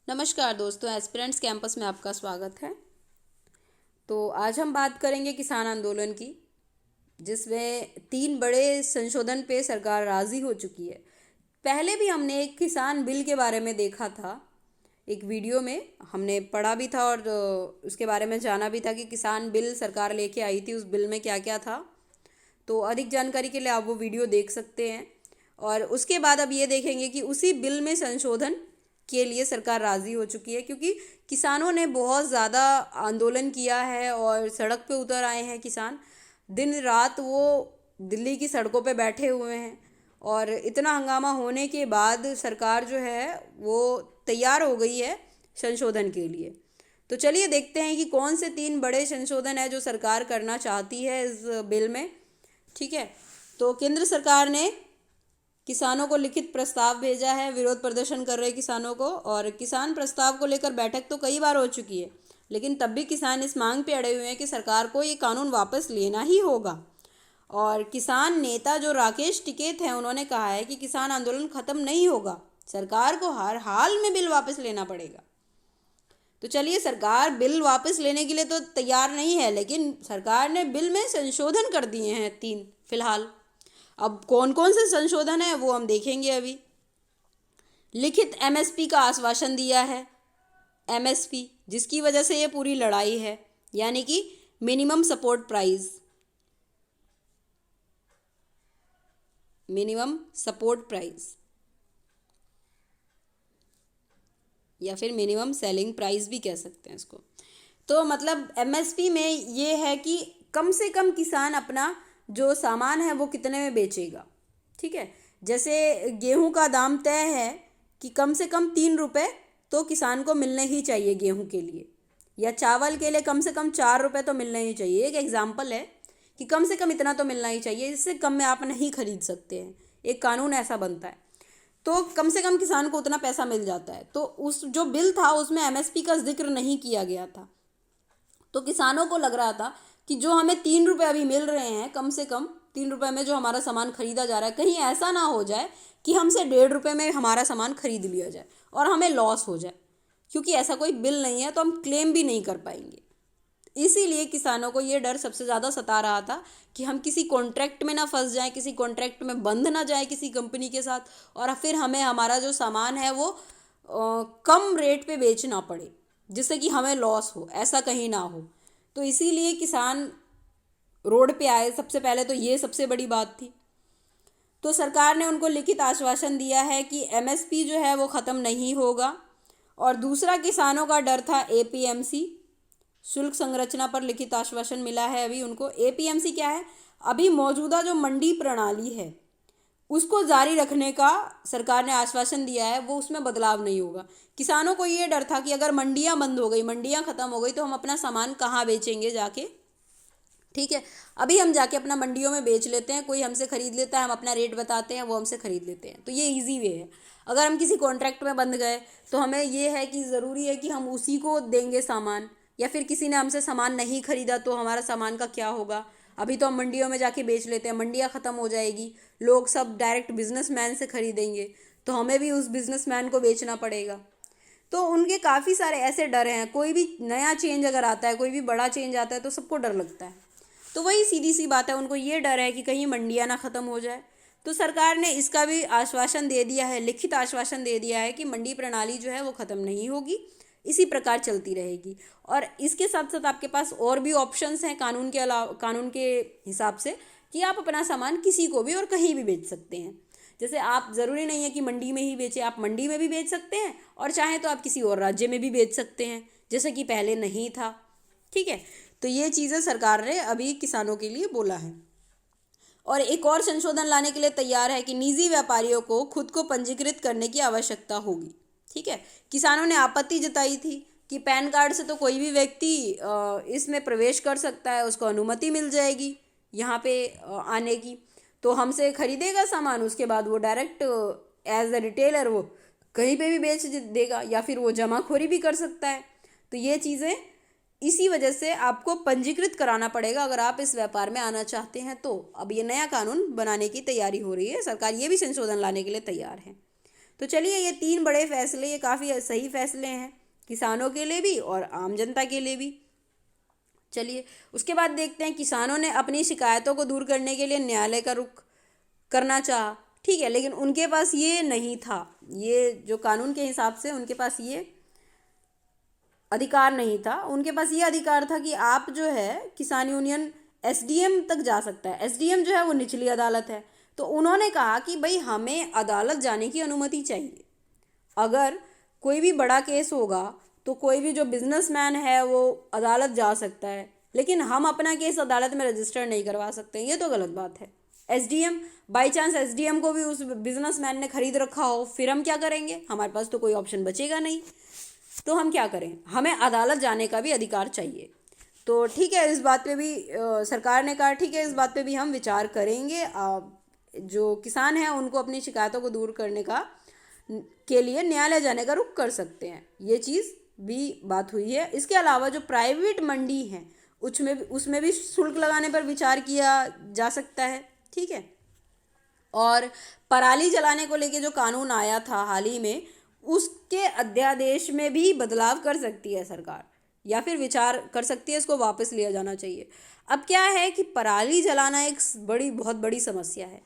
नमस्कार दोस्तों, aspirants campus में आपका स्वागत है। तो आज हम बात करेंगे किसान आंदोलन की, जिसमें 3 बड़े संशोधन पे सरकार राज़ी हो चुकी है। पहले भी हमने एक किसान बिल के बारे में देखा था, एक वीडियो में हमने पढ़ा भी था और उसके बारे में जाना भी था कि किसान बिल सरकार लेके आई थी, उस बिल में क्या क्या था। तो अधिक जानकारी के लिए आप वो वीडियो देख सकते हैं। और उसके बाद अब ये देखेंगे कि उसी बिल में संशोधन के लिए सरकार राज़ी हो चुकी है, क्योंकि किसानों ने बहुत ज़्यादा आंदोलन किया है और सड़क पे उतर आए हैं। किसान दिन रात वो दिल्ली की सड़कों पे बैठे हुए हैं और इतना हंगामा होने के बाद सरकार जो है वो तैयार हो गई है संशोधन के लिए। तो चलिए देखते हैं कि कौन से 3 बड़े संशोधन है जो सरकार करना चाहती है इस बिल में। ठीक है, तो केंद्र सरकार ने किसानों को लिखित प्रस्ताव भेजा है, विरोध प्रदर्शन कर रहे किसानों को। और किसान प्रस्ताव को लेकर बैठक तो कई बार हो चुकी है, लेकिन तब भी किसान इस मांग पे अड़े हुए हैं कि सरकार को ये कानून वापस लेना ही होगा। और किसान नेता जो राकेश टिकैत हैं, उन्होंने कहा है कि किसान आंदोलन खत्म नहीं होगा, सरकार को हर हाल में बिल वापस लेना पड़ेगा। तो चलिए, सरकार बिल वापस लेने के लिए तो तैयार नहीं है, लेकिन सरकार ने बिल में संशोधन कर दिए हैं 3 फिलहाल। अब कौन कौन से संशोधन है वो हम देखेंगे अभी। लिखित एमएसपी का आश्वासन दिया है, एमएसपी जिसकी वजह से ये पूरी लड़ाई है, यानी कि minimum support price, minimum support price या फिर मिनिमम सेलिंग प्राइस भी कह सकते हैं इसको। तो मतलब एमएसपी में ये है कि कम से कम किसान अपना जो सामान है वो कितने में बेचेगा। ठीक है, जैसे गेहूं का दाम तय है कि कम से कम 3 रुपये तो किसान को मिलने ही चाहिए गेहूं के लिए, या चावल के लिए कम से कम 4 रुपये तो मिलने ही चाहिए। एक एग्जाम्पल है कि कम से कम इतना तो मिलना ही चाहिए, इससे कम में आप नहीं खरीद सकते हैं, एक कानून ऐसा बनता है। तो कम से कम किसान को उतना पैसा मिल जाता है। तो उस जो बिल था उसमें एमएसपी का जिक्र नहीं किया गया था। तो किसानों को लग रहा था कि जो हमें 3 रुपये अभी मिल रहे हैं, कम से कम 3 रुपये में जो हमारा सामान खरीदा जा रहा है, कहीं ऐसा ना हो जाए कि हमसे 1.5 रुपये में हमारा सामान खरीद लिया जाए और हमें लॉस हो जाए, क्योंकि ऐसा कोई बिल नहीं है तो हम क्लेम भी नहीं कर पाएंगे। इसीलिए किसानों को ये डर सबसे ज़्यादा सता रहा था कि हम किसी कॉन्ट्रैक्ट में ना फंस जाएं, किसी कॉन्ट्रैक्ट में बंध ना जाए किसी कंपनी के साथ, और फिर हमें हमारा जो सामान है वो कम रेट पे बेचना पड़े, जिससे कि हमें लॉस हो, ऐसा कहीं ना हो। तो इसीलिए किसान रोड पे आए। सबसे पहले तो ये सबसे बड़ी बात थी। तो सरकार ने उनको लिखित आश्वासन दिया है कि एमएसपी जो है वो ख़त्म नहीं होगा। और दूसरा, किसानों का डर था एपीएमसी, शुल्क संरचना पर लिखित आश्वासन मिला है अभी उनको। एपीएमसी क्या है? अभी मौजूदा जो मंडी प्रणाली है उसको जारी रखने का सरकार ने आश्वासन दिया है, वो उसमें बदलाव नहीं होगा। किसानों को ये डर था कि अगर मंडियां बंद हो गई, मंडियां ख़त्म हो गई, तो हम अपना सामान कहाँ बेचेंगे जाके। ठीक है, अभी हम जाके अपना मंडियों में बेच लेते हैं, कोई हमसे ख़रीद लेता है, हम अपना रेट बताते हैं, वो हमसे ख़रीद लेते हैं, तो ये इजी वे है। अगर हम किसी कॉन्ट्रैक्ट में बंध गए तो हमें ये है कि ज़रूरी है कि हम उसी को देंगे सामान, या फिर किसी ने हमसे सामान नहीं खरीदा तो हमारा सामान का क्या होगा। अभी तो हम मंडियों में जाके बेच लेते हैं, मंडियाँ ख़त्म हो जाएगी, लोग सब डायरेक्ट बिजनेसमैन से खरीदेंगे, तो हमें भी उस बिजनेसमैन को बेचना पड़ेगा। तो उनके काफ़ी सारे ऐसे डर हैं। कोई भी नया चेंज अगर आता है, कोई भी बड़ा चेंज आता है, तो सबको डर लगता है। तो वही सीधी सी बात है, उनको ये डर है कि कहीं मंडियाँ ना ख़त्म हो जाए। तो सरकार ने इसका भी आश्वासन दे दिया है, लिखित आश्वासन दे दिया है कि मंडी प्रणाली जो है वो ख़त्म नहीं होगी, इसी प्रकार चलती रहेगी। और इसके साथ साथ आपके पास और भी ऑप्शंस हैं कानून के अलावा, कानून के हिसाब से, कि आप अपना सामान किसी को भी और कहीं भी बेच सकते हैं। जैसे आप, ज़रूरी नहीं है कि मंडी में ही बेचें, आप मंडी में भी बेच सकते हैं और चाहें तो आप किसी और राज्य में भी बेच सकते हैं, जैसे कि पहले नहीं था। ठीक है, तो ये चीज़ें सरकार ने अभी किसानों के लिए बोला है। और एक और संशोधन लाने के लिए तैयार है कि निजी व्यापारियों को खुद को पंजीकृत करने की आवश्यकता होगी। ठीक है, किसानों ने आपत्ति जताई थी कि पैन कार्ड से तो कोई भी व्यक्ति इसमें प्रवेश कर सकता है, उसको अनुमति मिल जाएगी यहाँ पे आने की, तो हमसे खरीदेगा सामान, उसके बाद वो डायरेक्ट एज अ रिटेलर वो कहीं पे भी बेच देगा, या फिर वो जमाखोरी भी कर सकता है। तो ये चीज़ें, इसी वजह से आपको पंजीकृत कराना पड़ेगा अगर आप इस व्यापार में आना चाहते हैं। तो अब ये नया कानून बनाने की तैयारी हो रही है, सरकार ये भी संशोधन लाने के लिए तैयार है। तो चलिए ये 3 बड़े फैसले, ये काफ़ी सही फैसले हैं किसानों के लिए भी और आम जनता के लिए भी। चलिए उसके बाद देखते हैं, किसानों ने अपनी शिकायतों को दूर करने के लिए न्यायालय का रुख करना चाहा, ठीक है, लेकिन उनके पास ये नहीं था, ये जो कानून के हिसाब से उनके पास ये अधिकार नहीं था। उनके पास ये अधिकार था कि आप जो है किसान यूनियन एसडीएम तक जा सकता है। एसडीएम जो है वो निचली अदालत है। तो उन्होंने कहा कि भाई हमें अदालत जाने की अनुमति चाहिए। अगर कोई भी बड़ा केस होगा तो कोई भी जो बिजनेसमैन है वो अदालत जा सकता है, लेकिन हम अपना केस अदालत में रजिस्टर नहीं करवा सकते। ये तो गलत बात है। एसडीएम, बाई चांस एसडीएम को भी उस बिजनेसमैन ने खरीद रखा हो, फिर हम क्या करेंगे? हमारे पास तो कोई ऑप्शन बचेगा नहीं। तो हम क्या करें? हमें अदालत जाने का भी अधिकार चाहिए। तो ठीक है, इस बात पे भी सरकार ने कहा ठीक है, इस बात पे भी हम विचार करेंगे। जो किसान हैं उनको अपनी शिकायतों को दूर करने का के लिए न्यायालय जाने का रुख कर सकते हैं। ये चीज़ भी बात हुई है। इसके अलावा जो प्राइवेट मंडी हैं उसमें भी शुल्क लगाने पर विचार किया जा सकता है, ठीक है। और पराली जलाने को लेके जो कानून आया था हाल ही में, उसके अध्यादेश में भी बदलाव कर सकती है सरकार, या फिर विचार कर सकती है इसको वापस लिया जाना चाहिए। अब क्या है कि पराली जलाना एक बहुत बड़ी समस्या है।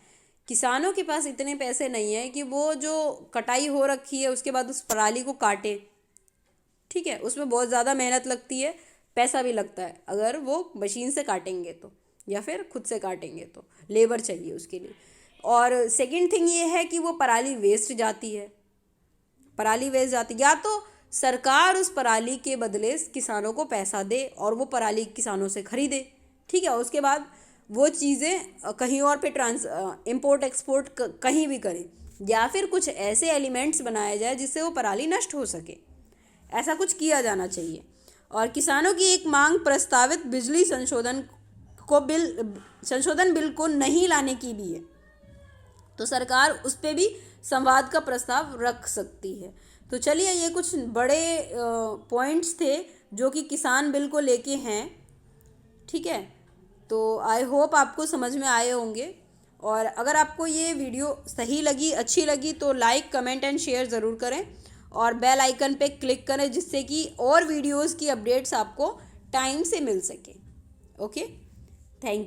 किसानों के पास इतने पैसे नहीं है कि वो जो कटाई हो रखी है उसके बाद उस पराली को काटे, ठीक है। उसमें बहुत ज़्यादा मेहनत लगती है, पैसा भी लगता है। अगर वो मशीन से काटेंगे तो, या फिर खुद से काटेंगे तो लेबर चाहिए उसके लिए। और सेकंड थिंग ये है कि वो पराली वेस्ट जाती है। पराली वेस्ट जाती, या तो सरकार उस पराली के बदले किसानों को पैसा दे और वो पराली किसानों से खरीदे, ठीक है। उसके बाद वो चीज़ें कहीं और पे इम्पोर्ट एक्सपोर्ट कहीं भी करें, या फिर कुछ ऐसे एलिमेंट्स बनाए जाए जिससे वो पराली नष्ट हो सके। ऐसा कुछ किया जाना चाहिए। और किसानों की एक मांग प्रस्तावित बिजली संशोधन बिल को नहीं लाने की भी है। तो सरकार उस पर भी संवाद का प्रस्ताव रख सकती है। तो चलिए ये कुछ बड़े पॉइंट्स थे जो कि किसान बिल को लेके हैं, ठीक है। तो आई होप आपको समझ में आए होंगे। और अगर आपको ये वीडियो सही लगी, अच्छी लगी, तो लाइक, कमेंट एंड शेयर ज़रूर करें और बेल आइकन पे क्लिक करें, जिससे कि और वीडियोस की अपडेट्स आपको टाइम से मिल सके। Okay, thank you.